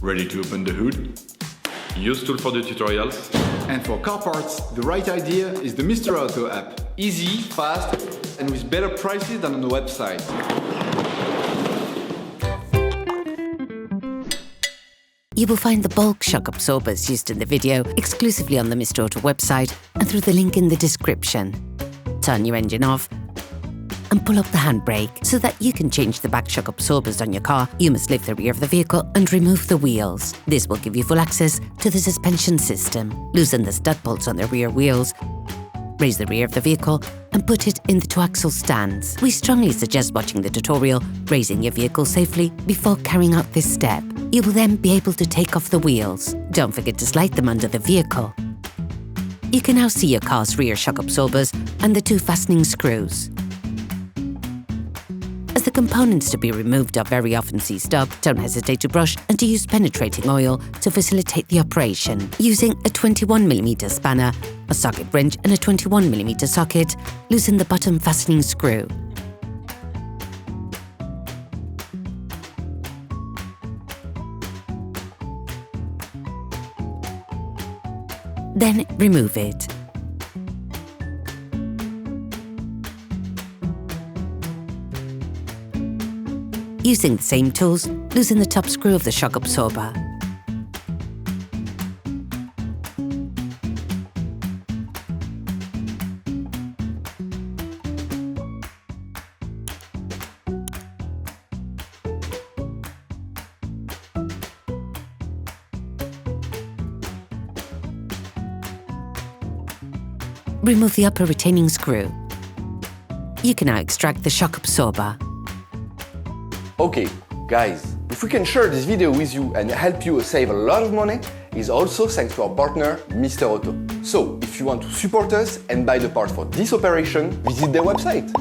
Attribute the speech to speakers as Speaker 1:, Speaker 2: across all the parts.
Speaker 1: Ready to open the hood? UseTool for the tutorials.
Speaker 2: And for car parts, the right idea is the Mr. Auto app. Easy, fast, and with better prices than on the website.
Speaker 3: You will find the bulk shock absorbers used in the video exclusively on the Mr. Auto website and through the link in the description. Turn your engine off and pull up the handbrake. So that you can change the back shock absorbers on your car, you must lift the rear of the vehicle and remove the wheels. This will give you full access to the suspension system. Loosen the stud bolts on the rear wheels, raise the rear of the vehicle and put it in the two-axle stands. We strongly suggest watching the tutorial, raising your vehicle safely before carrying out this step. You will then be able to take off the wheels. Don't forget to slide them under the vehicle. You can now see your car's rear shock absorbers and the two fastening screws. As the components to be removed are very often seized up, don't hesitate to brush and to use penetrating oil to facilitate the operation. Using a 21mm spanner, a socket wrench and a 21mm socket, loosen the bottom fastening screw. Then remove it. Using the same tools, loosen the top screw of the shock absorber. Remove the upper retaining screw. You can now extract the shock absorber.
Speaker 4: Okay, guys, if we can share this video with you and help you save a lot of money, is also thanks to our partner, Mr. Auto. So, if you want to support us and buy the part for this operation, visit their website.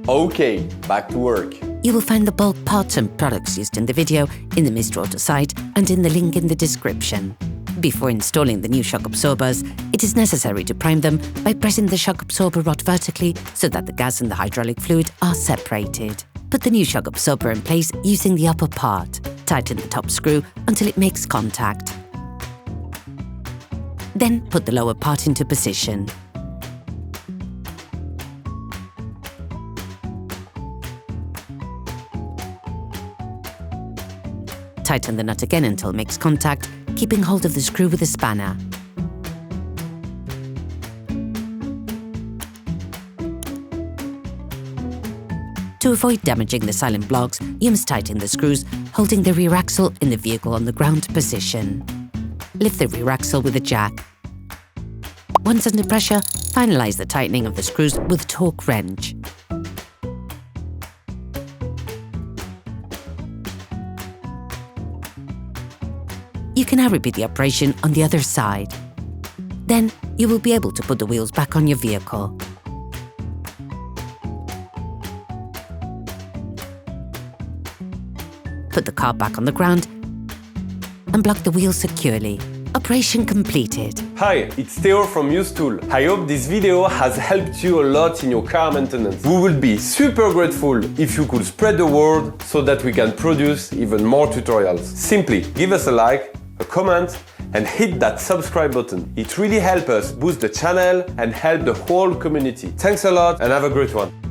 Speaker 4: Okay, back to work.
Speaker 3: You will find the bulk parts and products used in the video in the Mr. Auto site and in the link in the description. Before installing the new shock absorbers, it is necessary to prime them by pressing the shock absorber rod vertically so that the gas and the hydraulic fluid are separated. Put the new shock absorber in place using the upper part. Tighten the top screw until it makes contact. Then put the lower part into position. Tighten the nut again until it makes contact, keeping hold of the screw with a spanner. To avoid damaging the silent blocks, you must tighten the screws, holding the rear axle in the vehicle on the ground position. Lift the rear axle with a jack. Once under pressure, finalize the tightening of the screws with a torque wrench. You can now repeat the operation on the other side. Then, you will be able to put the wheels back on your vehicle. Put the car back on the ground and block the wheels securely. Operation completed.
Speaker 5: Hi, it's Theo from UseTool. I hope this video has helped you a lot in your car maintenance. We would be super grateful if you could spread the word so that we can produce even more tutorials. Simply give us a like, a comment, and hit that subscribe button. It really helps us boost the channel and help the whole community. Thanks a lot and have a great one.